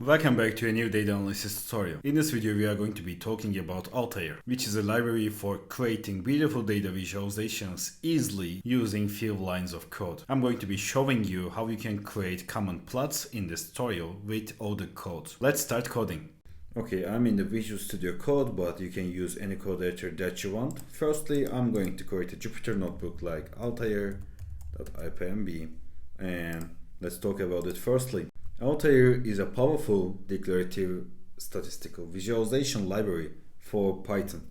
Welcome back to a new data analysis tutorial. In this video we are going to be talking about Altair, which is a library for creating beautiful data visualizations easily using few lines of code. I'm going to be showing you how you can create common plots in this tutorial with all the code. Let's start coding. Okay, I'm in the Visual Studio Code, but you can use any code editor that you want. Firstly, I'm going to create a Jupyter notebook like Altair.ipmb, and let's talk about it firstly. Altair is a powerful declarative statistical visualization library for Python.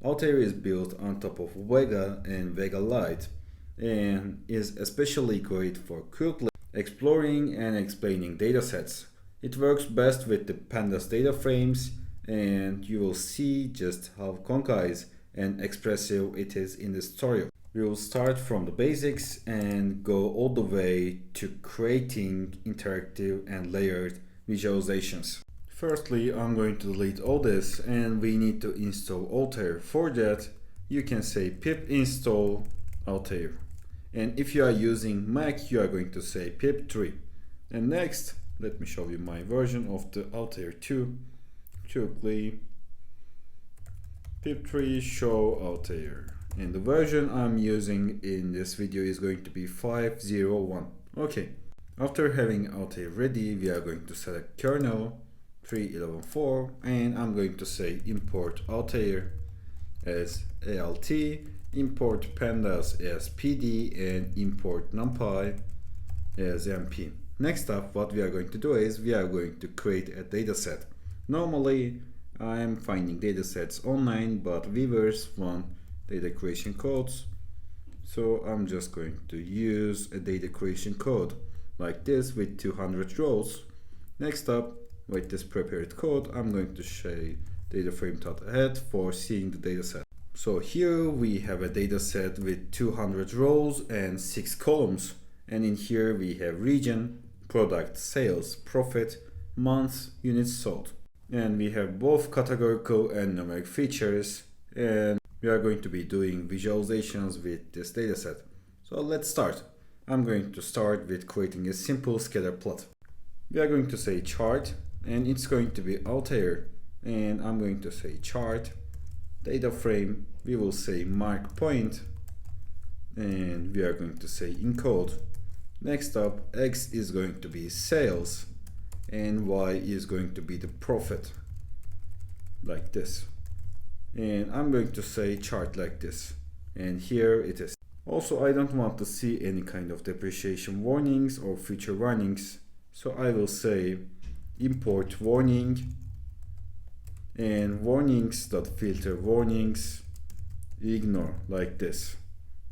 Altair is built on top of Vega and Vega Lite and is especially great for quickly exploring and explaining datasets. It works best with the pandas data frames, and you will see just how concise and expressive it is in this tutorial. We will start from the basics and go all the way to creating interactive and layered visualizations. Firstly, I'm going to delete all this and we need to install Altair. For that, you can say pip install Altair. And if you are using Mac, you are going to say pip3. And next, let me show you my version of the Altair 2. Quickly, pip3 show Altair. And the version I'm using in this video is going to be 5.0.1. Okay, after having Altair ready, we are going to select kernel 3.11.4 and I'm going to say import Altair as ALT, import pandas as PD, and import numpy as MP. Next up, what we are going to do is we are going to create a dataset. Normally, I am finding datasets online, but viewers want data creation codes, so I'm just going to use a data creation code like this with 200 rows. Next up, with this prepared code, I'm going to say dataframe.add for seeing the dataset. So here we have a dataset with 200 rows and 6 columns, and in here we have region, product, sales, profit, month, units sold, and we have both categorical and numeric features, and we are going to be doing visualizations with this dataset. So let's start. I'm going to start with creating a simple scatter plot. We are going to say chart, and it's going to be Altair, and I'm going to say chart, data frame, we will say mark point, and we are going to say encode. Next up, X is going to be sales, and Y is going to be the profit, like this. And I'm going to say chart like this, and here it is. Also, I don't want to see any kind of depreciation warnings or future warnings, so I will say import warning and warnings.filter warnings ignore, like this.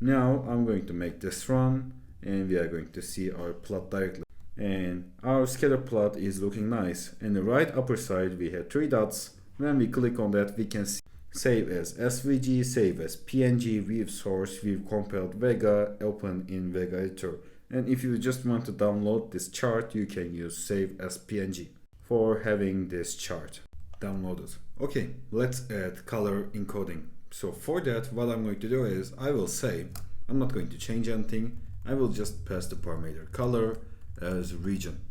Now I'm going to make this run and we are going to see our plot directly, and our scatter plot is looking nice. In the right upper side we have 3 dots. When we click on that, we can see save as SVG, save as PNG, view source, view compiled Vega, open in Vega editor. And if you just want to download this chart, you can use save as PNG for having this chart downloaded. Okay, let's add color encoding. So for that, what I'm going to do is I will say, I'm not going to change anything. I will just pass the parameter color as region.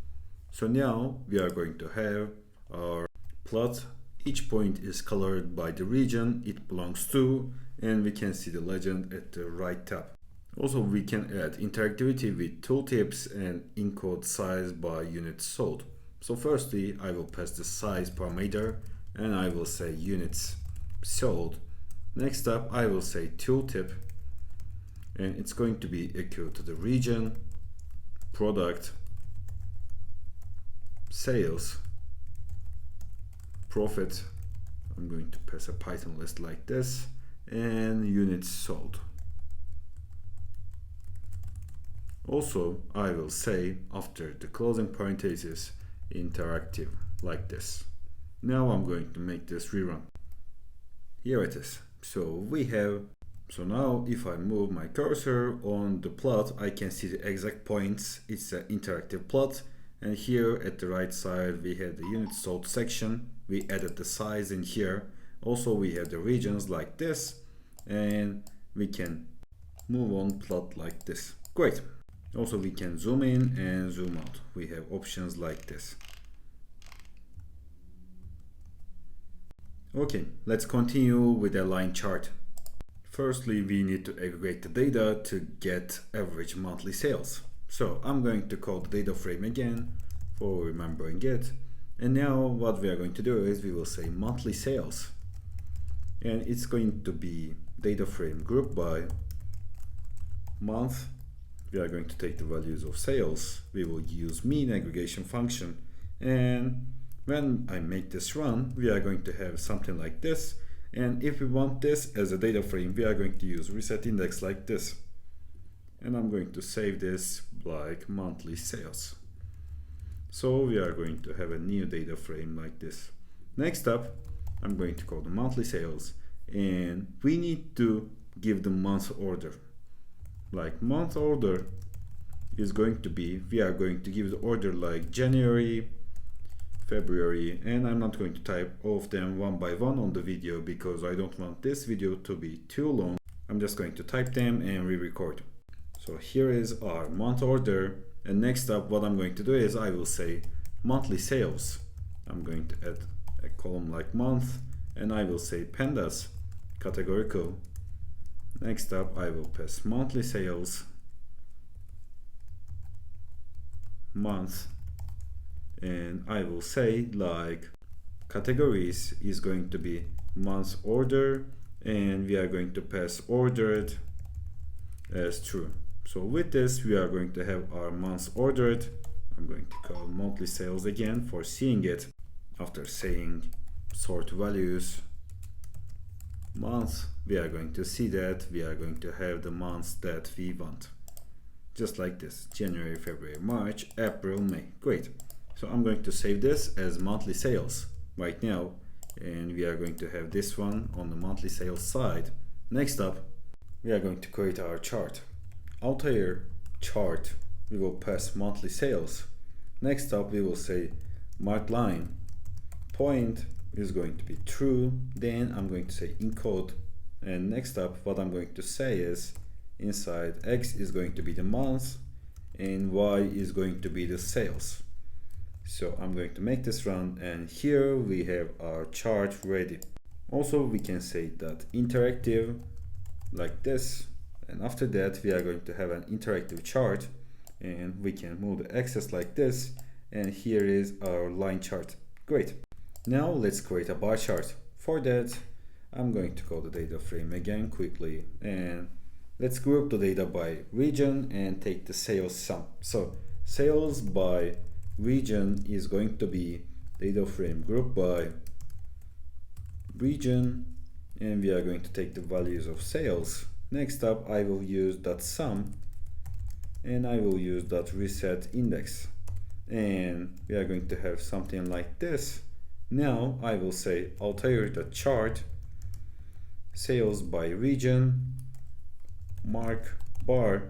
So now we are going to have our plot. Each point is colored by the region it belongs to, and we can see the legend at the right top. Also, we can add interactivity with tooltips and encode size by units sold. So firstly, I will pass the size parameter and I will say units sold. Next up, I will say tooltip, and it's going to be equal to the region, product, sales, profit. I'm going to pass a Python list like this, and units sold. Also, I will say after the closing parenthesis interactive, like this. Now I'm going to make this rerun. Here it is. So now if I move my cursor on the plot, I can see the exact points. It's an interactive plot. And here at the right side, we have the units sold section. We added the size in here. Also, we have the regions like this, and we can move on plot like this. Great. Also, we can zoom in and zoom out. We have options like this. Okay, let's continue with the line chart. Firstly, we need to aggregate the data to get average monthly sales. So I'm going to call the data frame again for remembering it. And now what we are going to do is we will say monthly sales. And it's going to be data frame group by month. We are going to take the values of sales. We will use mean aggregation function. And when I make this run, we are going to have something like this. And if we want this as a data frame, we are going to use reset index like this. And I'm going to save this like monthly sales. So we are going to have a new data frame like this. Next up, I'm going to call the monthly sales, and we need to give the month order. Like month order is going to be, we are going to give the order like January, February, and I'm not going to type all of them one by one on the video because I don't want this video to be too long. I'm just going to type them and re-record. So here is our month order, and next up what I'm going to do is I will say monthly sales. I'm going to add a column like month, and I will say pandas categorical. Next up I will pass monthly sales month, and I will say like categories is going to be month order, and we are going to pass ordered as true. So with this we are going to have our months ordered. I'm going to call monthly sales again for seeing it. After saying sort values month, we are going to see that we are going to have the months that we want. Just like this, January, February, March, April, May. Great. So I'm going to save this as monthly sales right now, and we are going to have this one on the monthly sales side. Next up, we are going to create our chart. Altair chart, we will pass monthly sales. Next up, we will say mark line point is going to be true. Then I'm going to say encode, and next up what I'm going to say is inside X is going to be the month and Y is going to be the sales. So I'm going to make this run, and here we have our chart ready. Also we can say that interactive like this, and after that we are going to have an interactive chart, and we can move the axis like this, and here is our line chart. Great. Now let's create a bar chart. For that I'm going to call the data frame again quickly, and let's group the data by region and take the sales sum. So sales by region is going to be data frame group by region, and we are going to take the values of sales. Next up I will use that sum, and I will use that reset index, and we are going to have something like this. Now I will say Altair the chart sales by region mark bar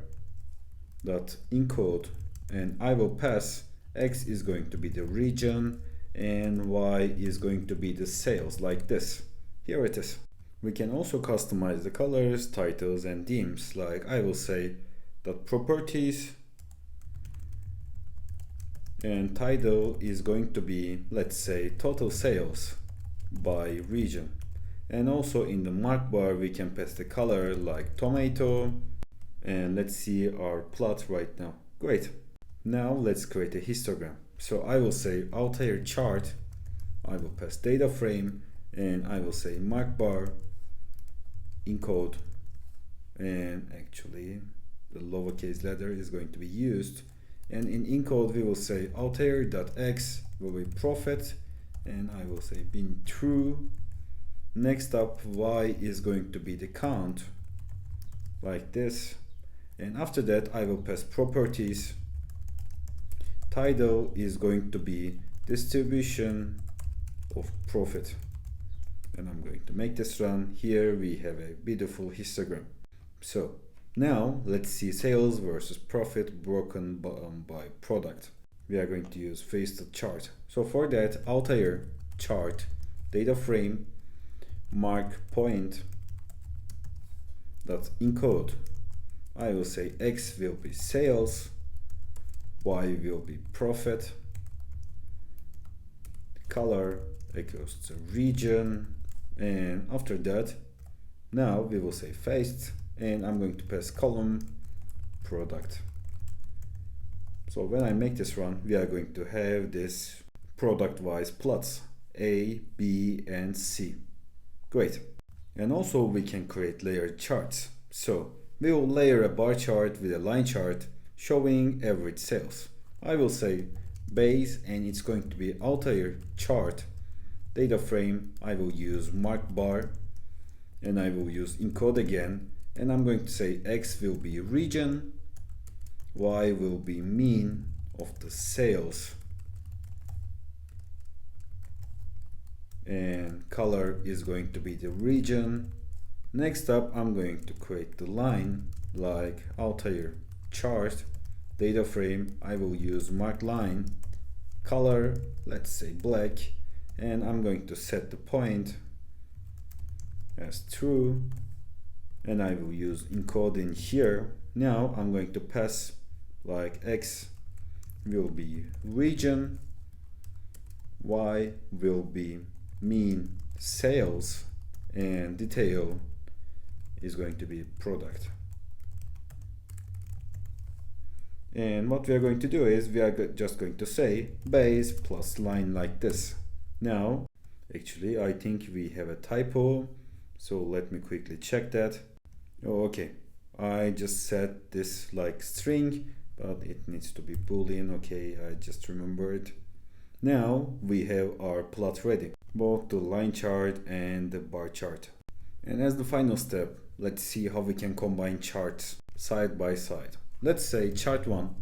dot encode, and I will pass X is going to be the region and Y is going to be the sales like this. Here it is. We can also customize the colors, titles and themes. Like I will say that properties and title is going to be, let's say, total sales by region. And also in the mark bar we can pass the color like tomato, and let's see our plot right now. Great. Now let's create a histogram. So I will say Altair chart, I will pass data frame, and I will say mark bar encode, and actually the lowercase letter is going to be used, and in encode we will say Altair.x will be profit, and I will say bin true. Next up Y is going to be the count like this, and after that I will pass properties. Title is going to be distribution of profit, and I'm going to make this run. Here we have a beautiful histogram. So now let's see sales versus profit broken by product. We are going to use Faceted chart. So for that, Altair chart data frame mark point dot encode. I will say X will be sales, Y will be profit, color equals to region, And after that, now we will say faced, and I'm going to pass column product. So when I make this run, we are going to have this product wise plots A, B, and C. Great. And also we can create layered charts. So we will layer a bar chart with a line chart showing average sales. I will say base, and it's going to be Altair chart. Data frame, I will use mark bar, and I will use encode again, and I'm going to say X will be region, Y will be mean of the sales, and color is going to be the region. Next up, I'm going to create the line like Altair chart, data frame, I will use mark line, color, let's say black, and I'm going to set the point as true, and I will use encode in here. Now I'm going to pass like X will be region, Y will be mean sales, and detail is going to be product. And what we are going to do is we are just going to say base plus line like this. Now, actually, I think we have a typo, so let me quickly check that. Oh, okay, I just set this like string, but it needs to be boolean. Okay, I just remembered. Now we have our plot ready, both the line chart and the bar chart. And as the final step, let's see how we can combine charts side by side. Let's say chart 1,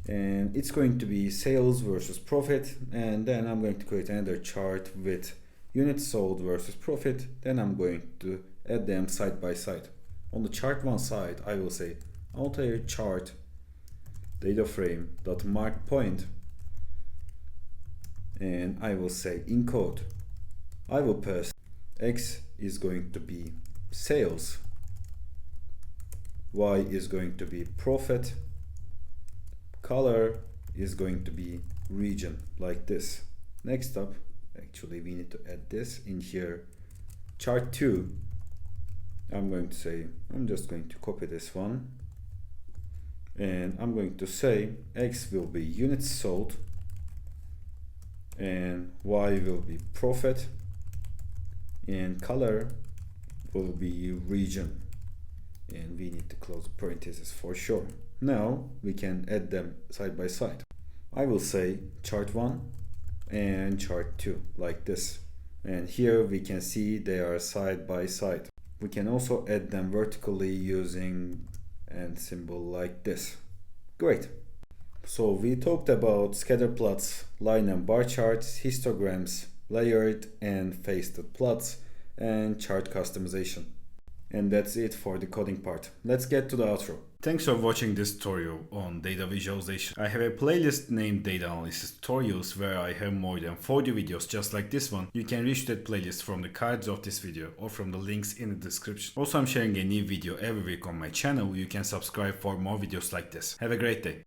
and it's going to be sales versus profit, and then I'm going to create another chart with units sold versus profit. Then I'm going to add them side by side. On the chart 1 side, I will say Altair chart data frame dot mark point, and I will say encode. I will pass X is going to be sales, Y is going to be profit, color is going to be region, like this. Next up, actually we need to add this in here. Chart 2, I'm going to say, I'm just going to copy this one, and I'm going to say X will be units sold, and Y will be profit, and color will be region, and we need to close parentheses for sure. Now we can add them side by side. I will say chart 1 and chart 2 like this, and here we can see they are side by side. We can also add them vertically using and symbol like this. Great. So we talked about scatter plots, line and bar charts, histograms, layered and faced plots, and chart customization. And that's it for the coding part. Let's get to the outro. Thanks for watching this tutorial on data visualization. I have a playlist named Data Analysis Tutorials where I have more than 40 videos just like this one. You can reach that playlist from the cards of this video or from the links in the description. Also, I'm sharing a new video every week on my channel. You can subscribe for more videos like this. Have a great day.